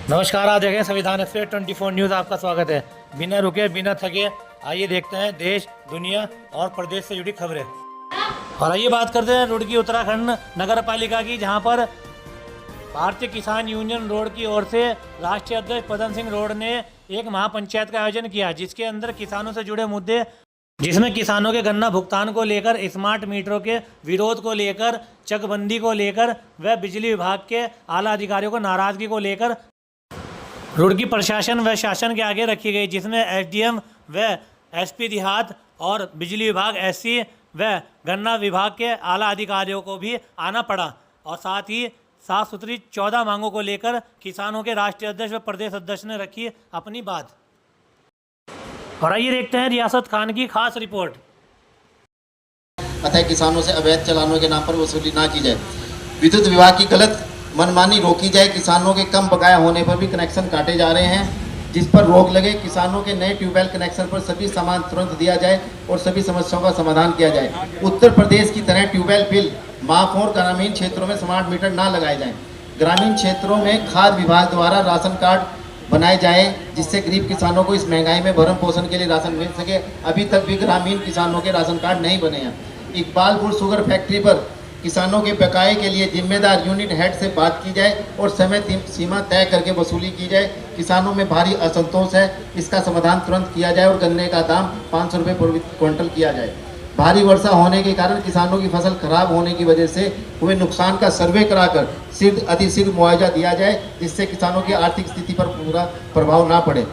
नमस्कार, आप देखें संविधान एक्सप्रेस 24 न्यूज़। आपका स्वागत है। बिना रुके बिना थके आइए देखते हैं देश, दुनिया और प्रदेश से जुड़ी खबरें। और आइए बात करते हैं रुड़की उत्तराखंड नगर पालिका की, जहां पर भारतीय किसान यूनियन रोड की ओर से राष्ट्रीय अध्यक्ष पदम सिंह रोड ने एक महापंचायत का आयोजन किया, जिसके अंदर किसानों से जुड़े मुद्दे, जिसमें किसानों के गन्ना भुगतान को लेकर, स्मार्ट मीटरों के विरोध को लेकर, चकबंदी को लेकर व बिजली विभाग के आला अधिकारियों को नाराजगी को लेकर रुड़की प्रशासन व शासन के आगे रखी गई, जिसमें एसडीएम व एसपी देहात और बिजली विभाग, एससी व गन्ना विभाग के आला अधिकारियों को भी आना पड़ा। और साथ ही साफ सुथरी 14 मांगों को लेकर किसानों के राष्ट्रीय अध्यक्ष व प्रदेश अध्यक्ष ने रखी अपनी बात। और आइए देखते हैं रियासत खान की खास रिपोर्ट। अतः किसानों से अवैध चालानों के नाम पर वसूली ना की जाए, विद्युत विभाग की गलत मनमानी रोकी जाए, किसानों के कम बकाया होने पर भी कनेक्शन काटे जा रहे हैं, जिस पर रोक लगे, किसानों के नए ट्यूबवेल कनेक्शन पर सभी सामान तुरंत दिया जाए और सभी समस्याओं का समाधान किया जाए। उत्तर प्रदेश की तरह ट्यूबवेल बिल माफ और ग्रामीण क्षेत्रों में स्मार्ट मीटर ना लगाए जाएं। ग्रामीण क्षेत्रों में खाद्य विभाग द्वारा राशन कार्ड बनाए जाए, जिससे गरीब किसानों को इस महंगाई में भरण पोषण के लिए राशन मिल सके। अभी तक भी ग्रामीण किसानों के राशन कार्ड नहीं बने हैं। इकबालपुर शुगर फैक्ट्री पर किसानों के बकाये के लिए जिम्मेदार यूनिट हेड से बात की जाए और समय सीमा तय करके वसूली की जाए। किसानों में भारी असंतोष है, इसका समाधान तुरंत किया जाए और गन्ने का दाम 500 रुपये प्रति क्विंटल किया जाए। भारी वर्षा होने के कारण किसानों की फसल खराब होने की वजह से हुए नुकसान का सर्वे कराकर अतिशीघ्र मुआवजा दिया जाए, जिससे किसानों की आर्थिक स्थिति पर पूरा प्रभाव ना पड़े।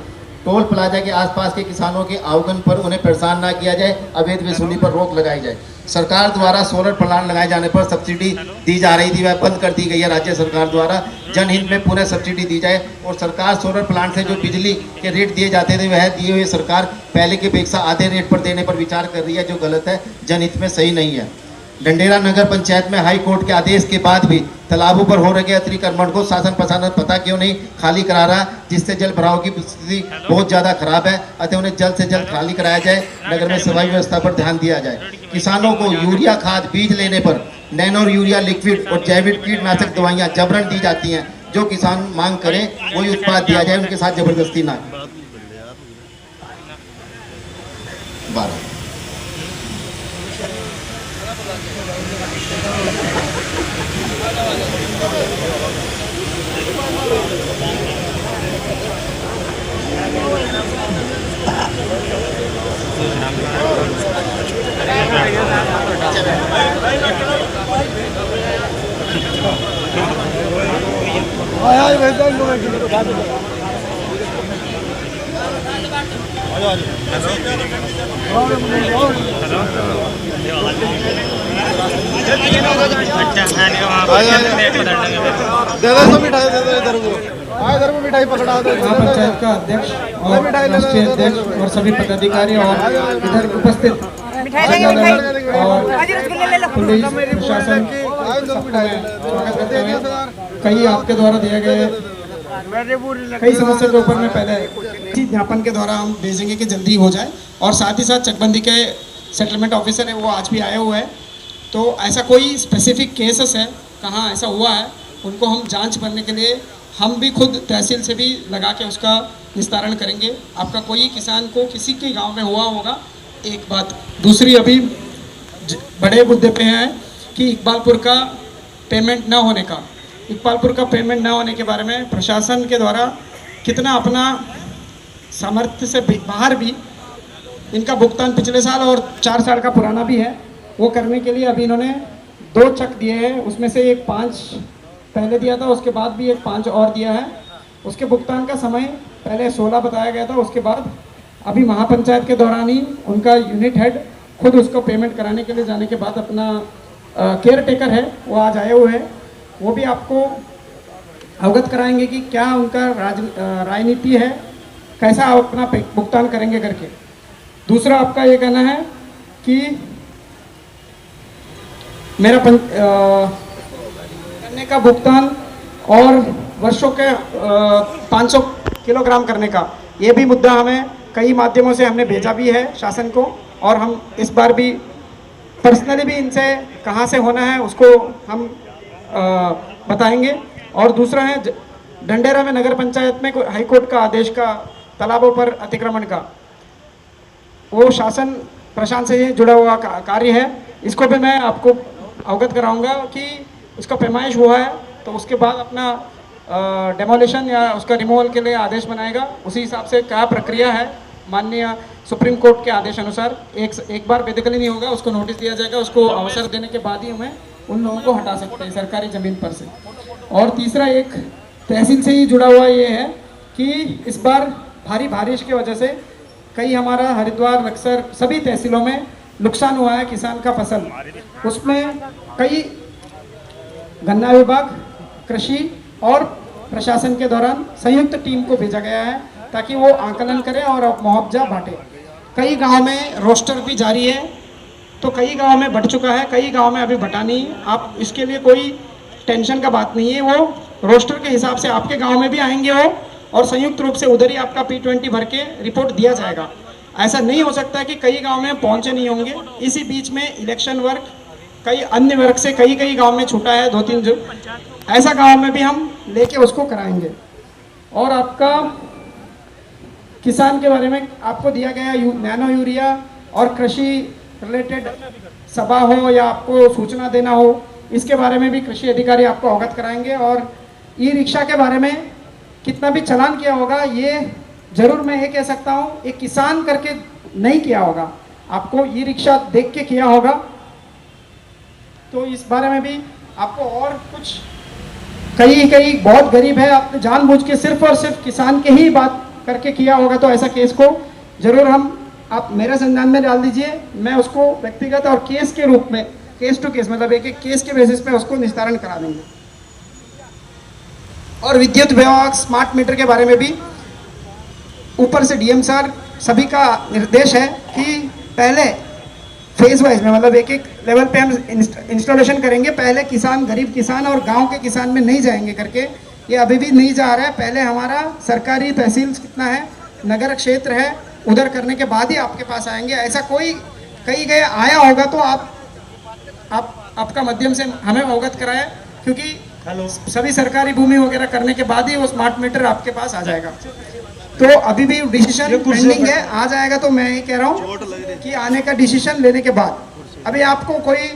टोल प्लाजा के आसपास के किसानों के आवगमन पर उन्हें परेशान ना किया जाए, अवैध वसूली पर रोक लगाई जाए। सरकार द्वारा सोलर प्लांट लगाए जाने पर सब्सिडी दी जा रही थी, वह बंद कर दी गई है राज्य सरकार द्वारा। जनहित में पुनः सब्सिडी दी जाए और सरकार सोलर प्लांट से जो बिजली के रेट दिए जाते थे वह दिए हुए सरकार पहले की अपेक्षा आधे रेट पर देने पर विचार कर रही है, जो गलत है, जनहित में सही नहीं है। डंडेरा नगर पंचायत में हाई कोर्ट के आदेश के बाद भी तालाबों पर हो रहे अतिक्रमण को शासन प्रशासन पता क्यों नहीं खाली करा रहा, जिससे जल भराव की स्थिति बहुत ज़्यादा खराब है। अतः उन्हें जल्द से जल्द खाली कराया जाए, नगर में सफाई व्यवस्था पर ध्यान दिया जाए। किसानों को यूरिया खाद बीज लेने पर नैनो यूरिया लिक्विड और जैविक कीटनाशक दवाइयाँ जबरन दी जाती हैं। जो किसान मांग करें वही उत्पाद दिया जाए, उनके साथ जबरदस्ती ना। मिठाई पकड़ा दो। पंचायत का अध्यक्ष और राष्ट्रीय अध्यक्ष और सभी पदाधिकारी और इधर उपस्थित और पुलिस प्रशासन स्वागत करते हैं। कई आपके द्वारा दिए गए कई समस्या के ऊपर में पहले इसी ज्ञापन के द्वारा हम भेजेंगे कि जल्दी हो जाए। और साथ ही साथ चकबंदी के सेटलमेंट ऑफिसर है, वो आज भी आए हुए हैं। तो ऐसा कोई स्पेसिफिक केसेस है, कहाँ ऐसा हुआ है, उनको हम जांच करने के लिए हम भी खुद तहसील से भी लगा के उसका निस्तारण करेंगे। आपका कोई किसान को किसी के गांव में हुआ होगा, एक बात। दूसरी, अभी बड़े मुद्दे पे है कि इकबालपुर का पेमेंट ना होने का, इकबालपुर का पेमेंट ना होने के बारे में प्रशासन के द्वारा कितना अपना सामर्थ्य से बाहर भी इनका भुगतान पिछले साल और 4 साल का पुराना भी है, वो करने के लिए अभी इन्होंने 2 चेक दिए हैं। उसमें से एक 5 पहले दिया था, उसके बाद भी एक 5 और दिया है। उसके भुगतान का समय पहले 16 बताया गया था, उसके बाद अभी महापंचायत के दौरान ही उनका यूनिट हेड खुद उसको पेमेंट कराने के लिए जाने के बाद अपना केयर टेकर है वो आज आए हुए हैं, वो भी आपको अवगत कराएंगे कि क्या उनका राजनीति है, कैसा आप अपना भुगतान करेंगे करके। दूसरा, आपका ये कहना है कि मेरा करने का भुगतान और वर्षों के 500 किलोग्राम करने का, ये भी मुद्दा हमें कई माध्यमों से हमने भेजा भी है शासन को, और हम इस बार भी पर्सनली भी इनसे कहाँ से होना है उसको हम बताएंगे। और दूसरा है डंडेरा में नगर पंचायत में हाईकोर्ट का आदेश का तालाबों पर अतिक्रमण का, वो शासन प्रशासन से जुड़ा हुआ कार्य है। इसको भी मैं आपको अवगत कराऊंगा कि उसका पैमाइश हुआ है तो उसके बाद अपना डेमोलिशन या उसका रिमूवल के लिए आदेश बनाएगा। उसी हिसाब से क्या प्रक्रिया है माननीय सुप्रीम कोर्ट के आदेश अनुसार एक बार बेदखली नहीं होगा, उसको नोटिस दिया जाएगा, उसको अवसर देने के बाद ही हमें उन लोगों को हटा सकते हैं सरकारी ज़मीन पर से। और तीसरा एक तहसील से ही जुड़ा हुआ ये है कि इस बार भारी बारिश की वजह से कई हमारा हरिद्वार बक्सर सभी तहसीलों में नुकसान हुआ है किसान का फसल। उसमें कई गन्ना विभाग, कृषि और प्रशासन के दौरान संयुक्त टीम को भेजा गया है ताकि वो आकलन करें और मुआवजा बांटे। कई गांव में रोस्टर भी जारी है, तो कई गांव में बट चुका है, कई गांव में अभी बटा नहीं। आप इसके लिए कोई टेंशन का बात नहीं है, वो रोस्टर के हिसाब से आपके गांव में भी आएंगे वो, और संयुक्त रूप से उधर ही आपका P20 भर के रिपोर्ट दिया जाएगा। ऐसा नहीं हो सकता कि कई गांव में पहुंचे नहीं होंगे। इसी बीच में इलेक्शन वर्क कई अन्य वर्क से कई गांव में छूटा है, 2-3 जो ऐसा गांव में भी हम लेके उसको कराएंगे। और आपका किसान के बारे में आपको दिया गया नैनो यूरिया और कृषि रिलेटेड सभा हो या आपको सूचना देना हो, इसके बारे में भी कृषि अधिकारी आपको अवगत कराएंगे। और ई रिक्शा के बारे में कितना भी चालान किया होगा, ये जरूर मैं ये कह सकता हूँ, एक किसान करके नहीं किया होगा, आपको ई रिक्शा देख के किया होगा। तो इस बारे में भी आपको और कुछ कई बहुत गरीब है, आपने जानबूझ के सिर्फ और सिर्फ किसान के ही बात करके किया होगा, तो ऐसा केस को जरूर आप मेरे संज्ञान में डाल दीजिए। मैं उसको व्यक्तिगत और केस के रूप में, केस टू केस मतलब एक केस के बेसिस पे उसको निस्तारण करा देंगे। और विद्युत विभाग स्मार्ट मीटर के बारे में भी ऊपर से डीएम सर सभी का निर्देश है कि पहले फेज वाइज में मतलब एक लेवल पे हम इंस्टॉलेशन करेंगे। पहले किसान, गरीब किसान और गांव के किसान में नहीं जाएंगे करके, ये अभी भी नहीं जा रहा है। पहले हमारा सरकारी तहसील कितना है, नगर क्षेत्र है, उधर करने के बाद ही आपके पास आएंगे। ऐसा कोई कहीं गए आया होगा तो आपका माध्यम से हमें अवगत कराएं, क्योंकि सभी सरकारी भूमि वगैरह करने के बाद ही वो स्मार्ट मीटर आपके पास आ जाएगा। तो अभी भी डिसीजन पेंडिंग है, आ जाएगा। तो मैं ये कह रहा हूँ कि आने का डिसीजन लेने के बाद अभी आपको कोई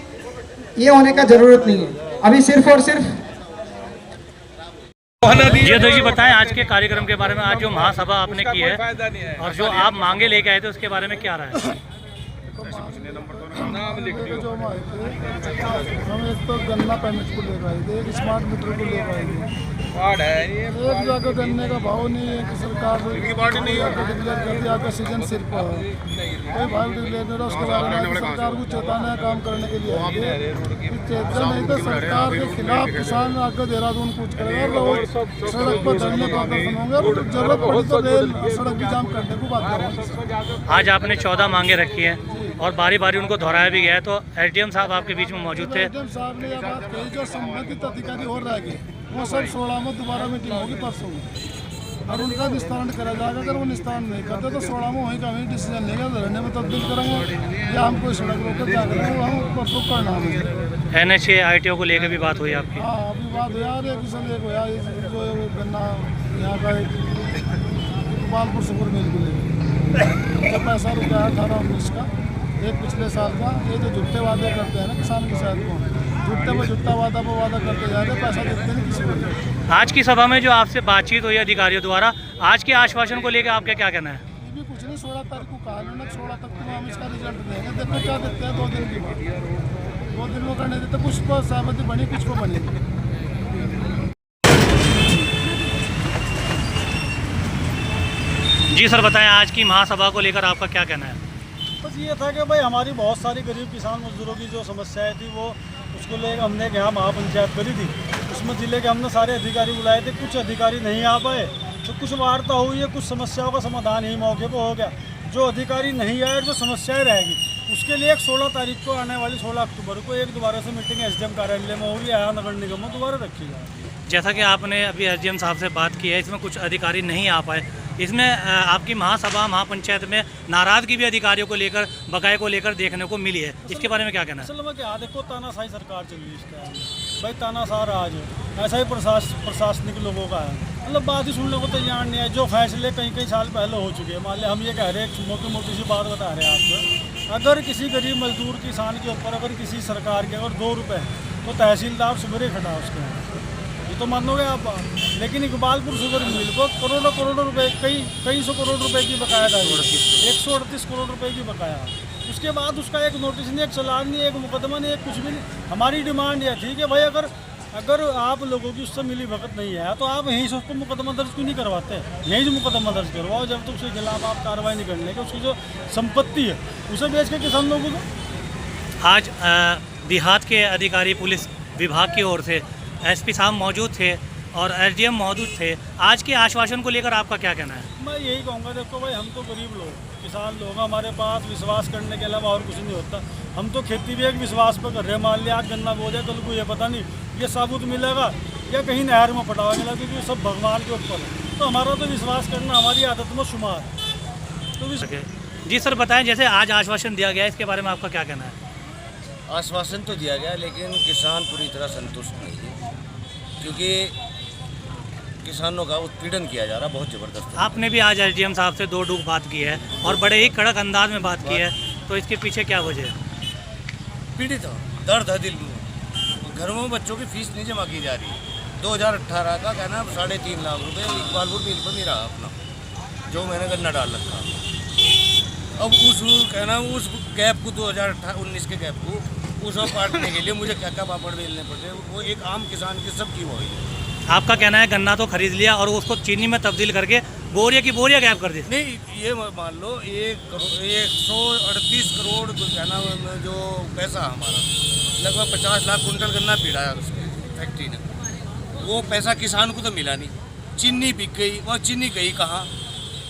ये होने का जरूरत नहीं है, अभी सिर्फ और सिर्फ। ये तो जी बताएं आज के कार्यक्रम के बारे में, आज जो महासभा आपने की है और जो आप मांगे लेके आए थे उसके बारे में क्या रहा है? जो हम एक तो गन्ना परमिट को ले आए थे, एक स्मार्ट मीटर को ले आए थे। एक जगह गन्ने का भाव नहीं है कि सरकार डिक्लेयर कर दिया का सीजन सिर्फ कोई भाव डिक्लेयर नहीं रहा, उसके बारे में सरकार को चेताना है काम करने के लिए। चेतना नहीं तो सरकार के खिलाफ किसान आगे देहरादून कूच करेगा और सड़क पर धरने प्रदर्शन होंगे और जरूरत पड़ी तो रेल सड़क की जाम करने को बात करेंगे। आज आपने 14 मांगे रखी है और बारी बारी उनको दोहराया भी गया है, तो एसडीएम साहब आपके बीच में मौजूद थे। एसडीएम साहब ने यह बात कही, जो संबंधित अधिकारी और रह गए वो सब 16 में दोबारा मीटिंग होगी परसों में, और उनका निस्तारण करा जाएगा। अगर वो निस्तारण नहीं करते तो 16 में वहीं का वहीं डिसीजन लेगा, धरने में तब्दील करेंगे या हम कोई सड़क रोक जाकर हम परसों करना है। NHA ITO को लेकर भी बात हुई आपकी? हाँ, अभी बात हुआ यार, एक किसान एक हुआ जो गन्ना यहाँ का गोपालपुर सुपर मिल को लेकर पैसा रुका है 18-19 का, एक पिछले साल का। ये जो झूठे वादे करते हैं ना किसान की शायद को, झूठे में झूठा वादा पर वादा करते जा रहे, पैसा देते नहीं किसी को। आज की सभा में जो आपसे बातचीत हुई अधिकारियों द्वारा, आज के आश्वासन को लेकर आपका क्या कहना है? ये भी कुछ नहीं, 16 तारीख को कहा ना, 16 तक तो हम इसका रिजल्ट देंगे। देखो क्या देते हैं, 2 दिन की बात, 2 दिन में करने देते, कुछ को सहमति बनी, कुछ को बनी। जी सर बताएं, आज की महासभा को लेकर आपका क्या कहना है? बस ये था कि भाई हमारी बहुत सारी गरीब किसान मजदूरों की जो समस्याएं थी वो उसको लेकर हमने यहाँ महापंचायत करी थी। उसमें ज़िले के हमने सारे अधिकारी बुलाए थे, कुछ अधिकारी नहीं आ पाए तो कुछ वार्ता हुई है, कुछ समस्याओं का समाधान ही मौके पर हो गया। जो अधिकारी नहीं आए, जो समस्याएं रहेगी उसके लिए 16 तारीख को आने वाली 16 अक्टूबर को एक दोबारा से मीटिंग एसडीएम कार्यालय में होगी, आया नगर निगम में दोबारा रखी जाएगी। जैसा कि आपने अभी एसडीएम साहब से बात की है, इसमें कुछ अधिकारी नहीं आ पाए, इसमें आपकी महासभा महापंचायत में नाराजगी भी अधिकारियों को लेकर, बकाये को लेकर देखने को मिली है, इसके बारे में क्या कहना है? असल में क्या देखो, तानाशाही सरकार चल रही है इस टाइम में। भाई तानाशाह राज है, ऐसा ही प्रशासनिक लोगों का है। मतलब बात ही सुनने को तैयार नहीं है। जो फैसले कई कई साल पहले हो चुके हैं, मान लिया हम ये कह रहे हैं, मोटी मोटी सी बात बता रहे हैं आपको, अगर किसी गरीब मजदूर किसान के ऊपर अगर किसी सरकार के अगर 2 रुपये तो तहसीलदार सुबह खड़ा उसके यहाँ, ये तो मानोगे आप बात। लेकिन इकबालपुर शुगर मिल को करोड़ों रुपए, कई सौ करोड़ रुपए की बकाया था, 138 करोड़ रुपए की बकाया। उसके बाद उसका एक नोटिस नहीं, एक चालान नहीं, एक मुकदमा नहीं, एक कुछ भी नहीं। हमारी डिमांड है, ठीक है भाई, अगर आप लोगों की उससे मिली भगत नहीं है तो आप यहीं से उसको मुकदमा दर्ज क्यों नहीं करवाते? यहीं से मुकदमा दर्ज करवाओ, जब तक उसके खिलाफ आप कार्रवाई नहीं करने के, उसकी जो संपत्ति है उसे बेच के किसान लोगों को। आज देहात के अधिकारी पुलिस विभाग की ओर से एसपी साहब मौजूद थे और एसडीएम मौजूद थे। आज के आश्वासन को लेकर आपका क्या कहना है? मैं यही कहूँगा, देखो भाई, हम तो गरीब लोग किसान लोग, हमारे पास विश्वास करने के अलावा और कुछ नहीं होता। हम तो खेती भी एक विश्वास पर कर रहे हैं। मान लिया आज गन्ना बो जाए, कल को ये पता नहीं ये साबुत मिलेगा या कहीं नहर में पटा मिला, क्योंकि सब भगवान के ऊपर है। तो हमारा तो विश्वास करना हमारी आदत में शुमार है। तो जी सर, बताएं, जैसे आज आश्वासन दिया गया, इसके बारे में आपका क्या कहना है? आश्वासन तो दिया गया, लेकिन किसान पूरी तरह संतुष्ट नहीं है, क्योंकि किसानों का उत्पीड़न किया जा रहा बहुत ज़बरदस्त। आपने भी आज एसडीएम साहब से 2 डूब बात की है और बड़े ही कड़क अंदाज में बात की है, तो इसके पीछे क्या वजह है? पीड़ित हो, दर्द है दिल में। घरों में बच्चों की फीस नहीं जमा की जा रही है। 2018 का कहना 3.5 लाख रुपए इकबालपुर मिल पर मेरा अपना, जो मैंने गन्ना डाल रखा। अब उस कहना उस गैप को 2018-19 के गैप को उसको काटने के लिए मुझे क्या क्या पापड़ बेलने पड़ते, वो एक आम किसान की सबकी वो है। आपका कहना है गन्ना तो खरीद लिया और उसको चीनी में तब्दील करके बोरिया की बोरिया गैप कर दी? नहीं, ये मान लो 138 करोड़ कहना जो पैसा हमारा लगभग 50 लाख कुंटल गन्ना पीड़ा उसकी फैक्ट्री ने, वो पैसा किसान को तो मिला नहीं। चीनी बिक गई, वो चीनी गई कहाँ,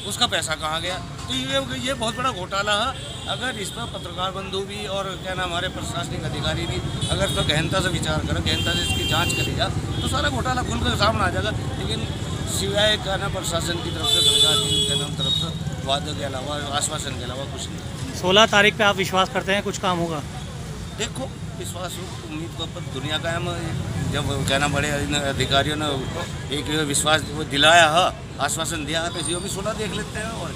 उसका पैसा कहाँ गया? तो ये बहुत बड़ा घोटाला है। अगर इस पर पत्रकार बंधु भी और क्या नाम हमारे प्रशासनिक अधिकारी भी अगर इस पर गहनता से विचार करें, गहनता से इसकी जांच करी जा, तो सारा घोटाला खुलकर सामने आ जाएगा। लेकिन सिवाय क्या नाम प्रशासन की तरफ से, सरकार की क्या नाम तरफ से वादे के अलावा, आश्वासन के अलावा कुछ नहीं। 16 तारीख पे आप विश्वास करते हैं कुछ काम होगा? देखो, विश्वास उम्मीद को पर दुनिया का हम जब कहना बड़े अधिकारियों ने एक विश्वास दिलाया है, आश्वासन दिया है, तो इसी को भी 16 देख लेते हैं। और